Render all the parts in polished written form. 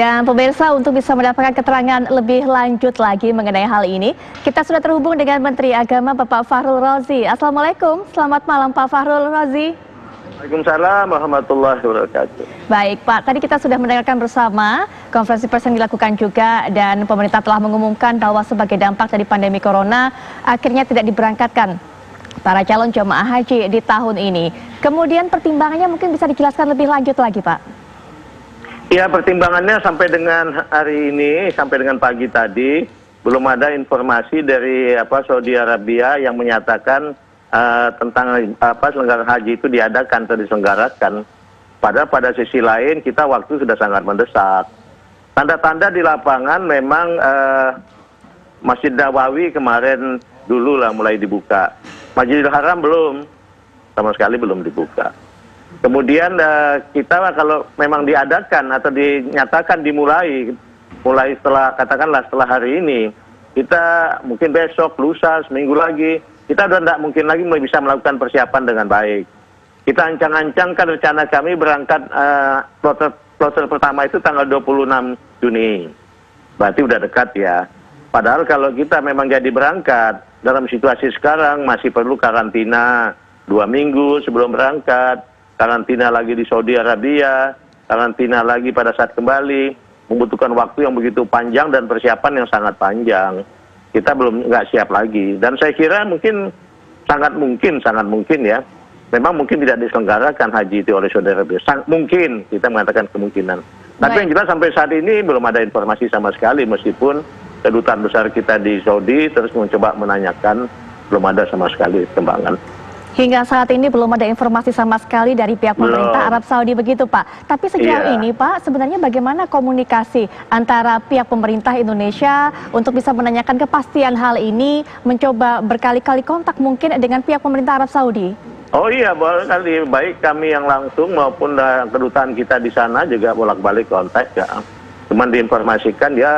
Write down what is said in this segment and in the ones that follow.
Dan pemirsa, untuk bisa mendapatkan keterangan lebih lanjut lagi mengenai hal ini, kita sudah terhubung dengan Menteri Agama Bapak Fakhrul Razi. Assalamualaikum, selamat malam Pak Fakhrul Razi. Waalaikumsalam warahmatullahi wabarakatuh. Baik Pak, tadi kita sudah mendengarkan bersama konferensi pers yang dilakukan juga, dan pemerintah telah mengumumkan bahwa sebagai dampak dari pandemi corona akhirnya tidak diberangkatkan para calon jemaah haji di tahun ini. Kemudian pertimbangannya mungkin bisa dijelaskan lebih lanjut lagi Pak. Ya, pertimbangannya sampai dengan hari ini, sampai dengan pagi tadi, belum ada informasi dari Saudi Arabia yang menyatakan tentang selenggara haji itu diadakan atau diselenggarakan. Padahal pada sisi lain kita waktu sudah sangat mendesak. Tanda-tanda di lapangan memang Masjid Nabawi kemarin dulu lah mulai dibuka. Masjidil Haram belum, sama sekali belum dibuka. Kemudian kita kalau memang diadakan atau dinyatakan mulai setelah katakanlah setelah hari ini, kita mungkin besok, lusa, seminggu lagi, kita sudah tidak mungkin lagi bisa melakukan persiapan dengan baik. Kita ancang-ancangkan rencana kami berangkat kloter pertama itu tanggal 26 Juni. Berarti udah dekat ya. Padahal kalau kita memang jadi berangkat, dalam situasi sekarang masih perlu karantina 2 minggu sebelum berangkat. Karantina lagi di Saudi Arabia, karantina lagi pada saat kembali, membutuhkan waktu yang begitu panjang dan persiapan yang sangat panjang. Kita belum nggak siap lagi. Dan saya kira sangat mungkin ya, memang mungkin tidak diselenggarakan haji itu oleh Saudi Arabia. Mungkin, kita mengatakan kemungkinan. Tapi yang jelas sampai saat ini belum ada informasi sama sekali, meskipun kedutaan besar kita di Saudi terus mencoba menanyakan, belum ada sama sekali perkembangan. Hingga saat ini belum ada informasi sama sekali dari pihak pemerintah Arab Saudi begitu Pak. Tapi sejauh ini Pak, sebenarnya bagaimana komunikasi antara pihak pemerintah Indonesia untuk bisa menanyakan kepastian hal ini, mencoba berkali-kali kontak mungkin dengan pihak pemerintah Arab Saudi? Oh iya, bolak-balik, baik kami yang langsung maupun kedutaan kita di sana juga bolak-balik kontak ya. Cuman diinformasikan ya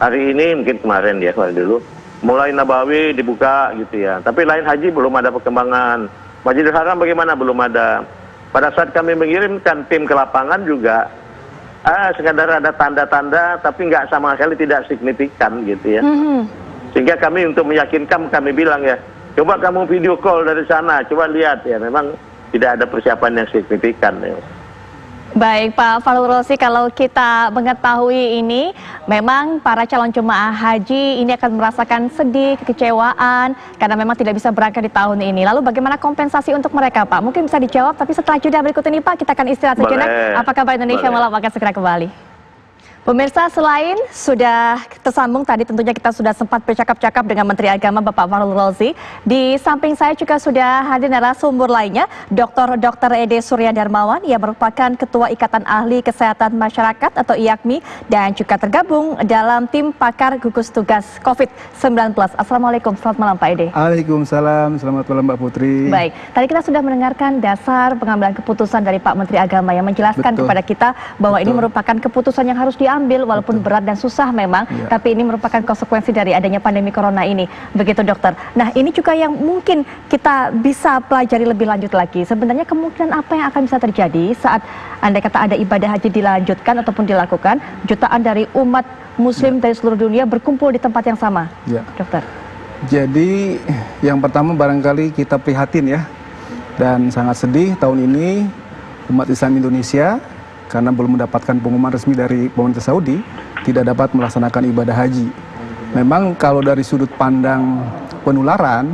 hari ini, mungkin kemarin ya, dulu mulai Nabawi dibuka gitu ya. Tapi lain haji belum ada perkembangan. Masjidil Haram bagaimana? Belum ada. Pada saat kami mengirimkan tim ke lapangan juga, sekadar ada tanda-tanda, tapi nggak sama sekali tidak signifikan gitu ya. Sehingga kami untuk meyakinkan, kami bilang ya, coba kamu video call dari sana, coba lihat ya, memang tidak ada persiapan yang signifikan ya. Baik Pak Fakhrul Razi, kalau kita mengetahui ini, memang para calon jemaah haji ini akan merasakan sedih, kekecewaan, karena memang tidak bisa berangkat di tahun ini. Lalu bagaimana kompensasi untuk mereka Pak? Mungkin bisa dijawab, tapi setelah jeda berikut ini Pak, kita akan istirahat sejenak. Apa kabar Indonesia Malam akan segera kembali. Pemirsa, selain sudah tersambung tadi, tentunya kita sudah sempat bercakap-cakap dengan Menteri Agama Bapak Fakhrul Razi. Di samping saya juga sudah hadir narasumber lainnya, Dr. Ede Surya Darmawan, yang merupakan Ketua Ikatan Ahli Kesehatan Masyarakat atau IAKMI, dan juga tergabung dalam tim pakar gugus tugas COVID-19. Assalamualaikum, selamat malam Pak Ede. Waalaikumsalam, selamat malam Mbak Putri. Baik, tadi kita sudah mendengarkan dasar pengambilan keputusan dari Pak Menteri Agama yang menjelaskan kepada kita bahwa ini merupakan keputusan yang harus diambil walaupun berat dan susah memang, tapi ini merupakan konsekuensi dari adanya pandemi corona ini. Begitu dokter. Nah, ini juga yang mungkin kita bisa pelajari lebih lanjut lagi. Sebenarnya kemungkinan apa yang akan bisa terjadi saat andai kata ada ibadah haji dilanjutkan ataupun dilakukan, jutaan dari umat muslim dari seluruh dunia berkumpul di tempat yang sama, dokter. Jadi yang pertama barangkali kita prihatin ya, dan sangat sedih tahun ini umat Islam Indonesia karena belum mendapatkan pengumuman resmi dari pemerintah Saudi, tidak dapat melaksanakan ibadah haji. Memang kalau dari sudut pandang penularan,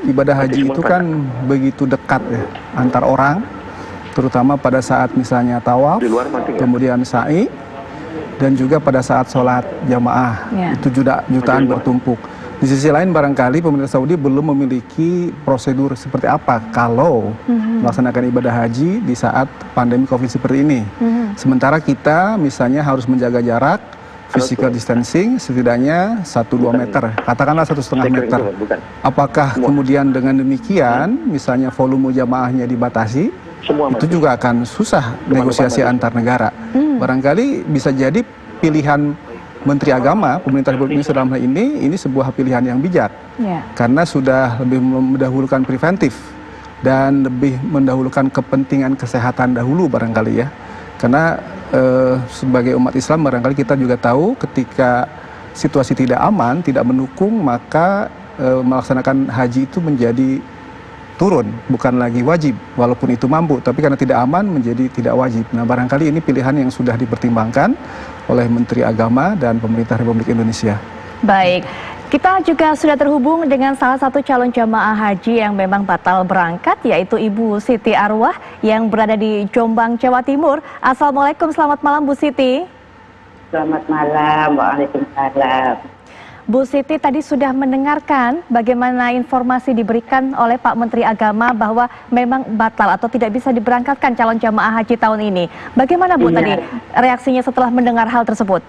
ibadah haji itu kan begitu dekat ya, antar orang, terutama pada saat misalnya tawaf, kemudian sa'i, dan juga pada saat sholat jamaah, itu jutaan bertumpuk. Di sisi lain barangkali pemerintah Saudi belum memiliki prosedur seperti apa kalau melaksanakan ibadah haji di saat pandemi COVID seperti ini. Sementara kita misalnya harus menjaga jarak, physical distancing setidaknya 1-2 meter, katakanlah 1,5 meter. Apakah kemudian dengan demikian misalnya volume jamaahnya dibatasi, itu juga akan susah negosiasi antar negara. Barangkali bisa jadi pilihan Menteri Agama, pemerintah Republik Indonesia dalam hal ini sebuah pilihan yang bijak, karena sudah lebih mendahulukan preventif dan lebih mendahulukan kepentingan kesehatan dahulu barangkali ya, karena sebagai umat Islam barangkali kita juga tahu ketika situasi tidak aman, tidak mendukung, maka melaksanakan haji itu menjadi turun, bukan lagi wajib, walaupun itu mampu, tapi karena tidak aman menjadi tidak wajib. Nah, barangkali ini pilihan yang sudah dipertimbangkan oleh Menteri Agama dan Pemerintah Republik Indonesia. Baik, kita juga sudah terhubung dengan salah satu calon jamaah haji yang memang batal berangkat, yaitu Ibu Siti Arwah yang berada di Jombang, Jawa Timur. Assalamualaikum, selamat malam Bu Siti. Selamat malam, waalaikumsalam. Bu Siti tadi sudah mendengarkan bagaimana informasi diberikan oleh Pak Menteri Agama bahwa memang batal atau tidak bisa diberangkatkan calon jamaah haji tahun ini. Bagaimana Bu tadi reaksinya setelah mendengar hal tersebut?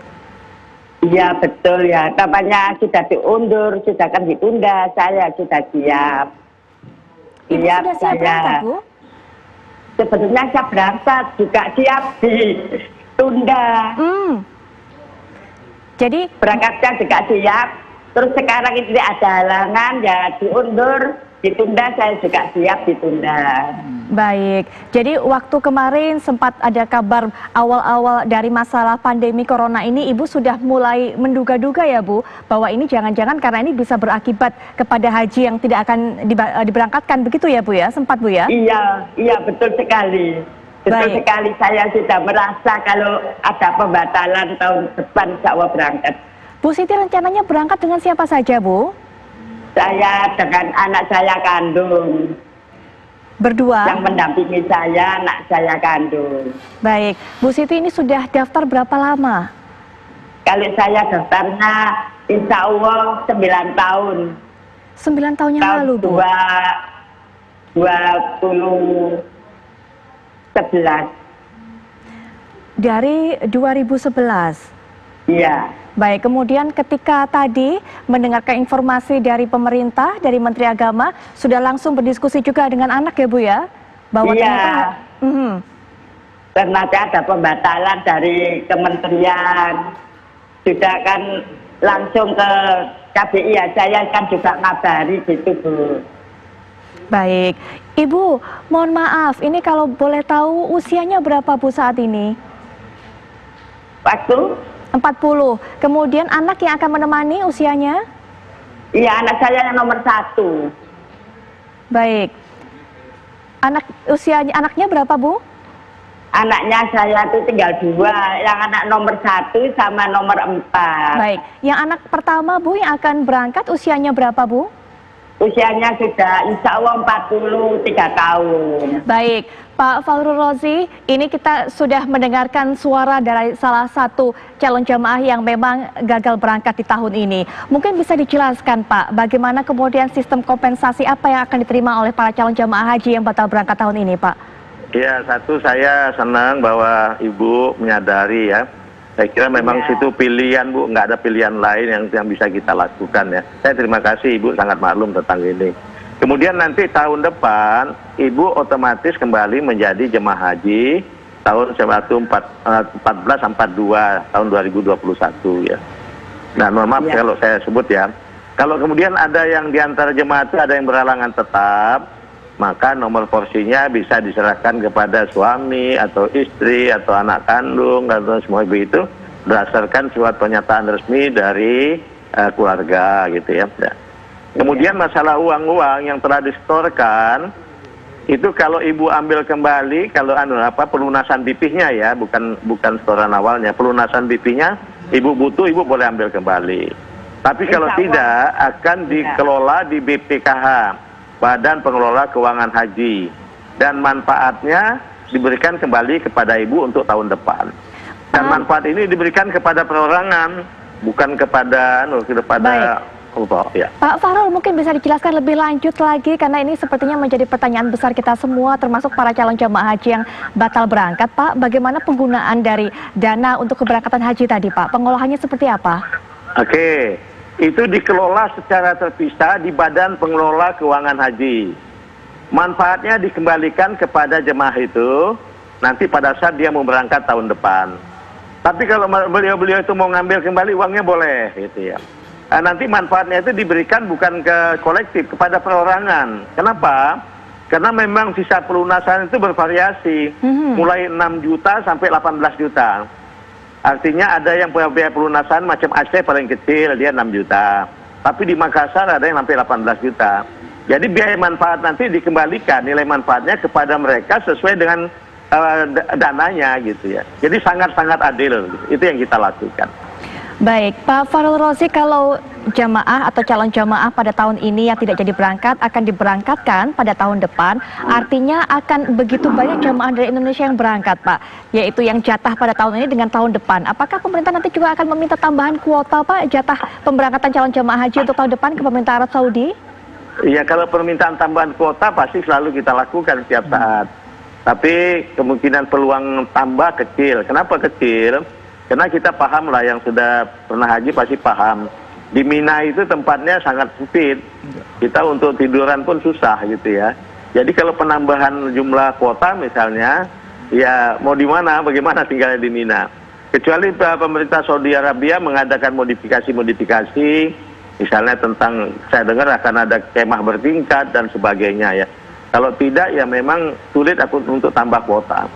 Iya betul ya, kabarnya sudah diundur, sudah akan ditunda, saya sudah siap. Ibu sudah siap berangkat, Bu? Sebetulnya saya berangkat juga siap ditunda. Jadi Berangkatnya juga siap, terus sekarang ini ada halangan ya diundur, ditunda, saya juga siap ditunda. baik, jadi waktu kemarin sempat ada kabar awal-awal dari masalah pandemi corona ini, Ibu sudah mulai menduga-duga ya Bu, bahwa ini jangan-jangan karena ini bisa berakibat kepada haji yang tidak akan diberangkatkan, begitu ya Bu ya, sempat Bu ya? Iya betul sekali. Betul Baik. sekali, saya sudah merasa kalau ada pembatalan tahun depan insya Allah berangkat. Bu Siti rencananya berangkat dengan siapa saja Bu? Saya dengan anak saya kandung, Berdua? yang mendampingi saya, anak saya kandung. Baik, Bu Siti ini sudah daftar berapa lama? Kalau saya daftarnya insya Allah 9 tahun. 9 tahun yang Tahun lalu Bu? 2011. Dari 2011? Iya. Baik, kemudian ketika tadi mendengarkan informasi dari pemerintah, dari Menteri Agama, sudah langsung berdiskusi juga dengan anak ya Bu ya? Bahwa Iya. ternyata... Ternyata ada pembatalan dari kementerian. Sudah kan langsung ke KBI ya, saya kan juga ngabari gitu Bu. Baik, Ibu mohon maaf, ini kalau boleh tahu usianya berapa Bu saat ini? Waktu? 40. Kemudian anak yang akan menemani usianya? Iya, anak saya yang nomor 1. Baik. Anaknya berapa Bu? Anaknya saya itu tinggal 2, yang anak nomor 1 sama nomor 4. Baik, yang anak pertama Bu yang akan berangkat usianya berapa Bu? Usianya sudah insya Allah 43 tahun. Baik, Pak Fahru Rozi, ini kita sudah mendengarkan suara dari salah satu calon jamaah yang memang gagal berangkat di tahun ini. Mungkin bisa dijelaskan Pak, bagaimana kemudian sistem kompensasi apa yang akan diterima oleh para calon jamaah haji yang batal berangkat tahun ini Pak? Ya, satu saya senang bahwa Ibu menyadari ya. Saya kira memang situ pilihan Bu, nggak ada pilihan lain yang bisa kita lakukan ya. Saya terima kasih Ibu sangat maklum tentang ini. Kemudian nanti tahun depan Ibu otomatis kembali menjadi jemaah haji tahun 1442 tahun 2021 ya. Nah, mohon maaf kalau saya sebut ya. Kalau kemudian ada yang di antara jemaah itu ada yang berhalangan tetap, maka nomor porsinya bisa diserahkan kepada suami atau istri atau anak kandung atau semua begitu berdasarkan surat pernyataan resmi dari keluarga gitu ya. Kemudian masalah uang-uang yang telah disetorkan itu kalau Ibu ambil kembali, kalau pelunasan BP-nya ya, bukan setoran awalnya, pelunasan BP-nya Ibu butuh, Ibu boleh ambil kembali. Tapi kalau tidak akan dikelola di BPKH, Badan Pengelola Keuangan Haji, dan manfaatnya diberikan kembali kepada Ibu untuk tahun depan. Dan manfaat ini diberikan kepada perorangan, bukan kepada ya. Pak Fahrul, mungkin bisa dijelaskan lebih lanjut lagi karena ini sepertinya menjadi pertanyaan besar kita semua termasuk para calon jamaah haji yang batal berangkat Pak. Bagaimana penggunaan dari dana untuk keberangkatan haji tadi Pak? Pengolahannya seperti apa? Oke. Itu dikelola secara terpisah di Badan Pengelola Keuangan Haji. Manfaatnya dikembalikan kepada jemaah itu nanti pada saat dia mau berangkat tahun depan. Tapi kalau beliau-beliau itu mau ngambil kembali uangnya boleh gitu ya. Nanti manfaatnya itu diberikan bukan ke kolektif, kepada perorangan. Kenapa? Karena memang sisa pelunasan itu bervariasi, mulai 6 juta sampai 18 juta. Artinya ada yang biaya pelunasan macam Aceh paling kecil, dia 6 juta. Tapi di Makassar ada yang sampai 18 juta. Jadi biaya manfaat nanti dikembalikan, nilai manfaatnya kepada mereka sesuai dengan dananya gitu ya. Jadi sangat-sangat adil, itu yang kita lakukan. Baik, Pak Farul Rozi, kalau jamaah atau calon jamaah pada tahun ini yang tidak jadi berangkat akan diberangkatkan pada tahun depan, artinya akan begitu banyak jamaah dari Indonesia yang berangkat, Pak, yaitu yang jatah pada tahun ini dengan tahun depan. Apakah pemerintah nanti juga akan meminta tambahan kuota, Pak, jatah pemberangkatan calon jamaah haji untuk tahun depan ke pemerintah Arab Saudi? Iya, kalau permintaan tambahan kuota pasti selalu kita lakukan setiap saat. Tapi kemungkinan peluang tambah kecil. Kenapa kecil? Karena kita paham lah, yang sudah pernah haji pasti paham. Di Mina itu tempatnya sangat sempit. Kita untuk tiduran pun susah gitu ya. Jadi kalau penambahan jumlah kuota misalnya, ya mau di mana, bagaimana tinggalnya di Mina. Kecuali pemerintah Saudi Arabia mengadakan modifikasi-modifikasi, misalnya tentang, saya dengar akan ada kemah bertingkat dan sebagainya ya. Kalau tidak ya memang sulit untuk tambah kuota.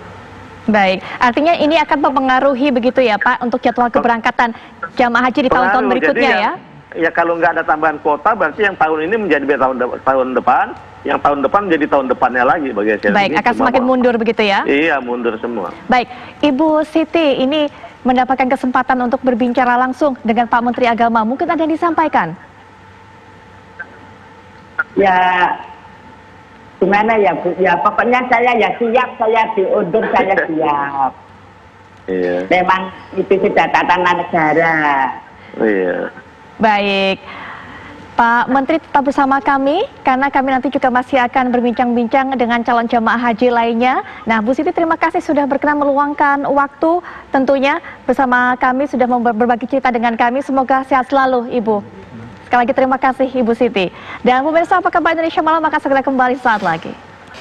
Baik, artinya ini akan mempengaruhi begitu ya Pak untuk jadwal keberangkatan jamaah haji di tahun-tahun berikutnya ya? Ya kalau nggak ada tambahan kuota berarti yang tahun ini menjadi tahun depan, yang tahun depan menjadi tahun depannya lagi bagi saya. Baik, akan semakin mundur begitu ya? Iya, mundur semua. Baik, Ibu Siti ini mendapatkan kesempatan untuk berbicara langsung dengan Pak Menteri Agama. Mungkin ada yang disampaikan? Ya, gimana ya Bu? Ya pokoknya saya ya siap, saya diundur, saya siap. Iya. Memang itu sudah tatanan negara. Iya. Baik, Pak Menteri tetap bersama kami karena kami nanti juga masih akan berbincang-bincang dengan calon jamaah haji lainnya. Nah, Bu Siti terima kasih sudah berkenan meluangkan waktu tentunya bersama kami, sudah berbagi cerita dengan kami. Semoga sehat selalu Ibu. Sekali lagi terima kasih Ibu Siti. Dan pemirsa, apa kabar Indonesia Malam akan segera kembali saat lagi.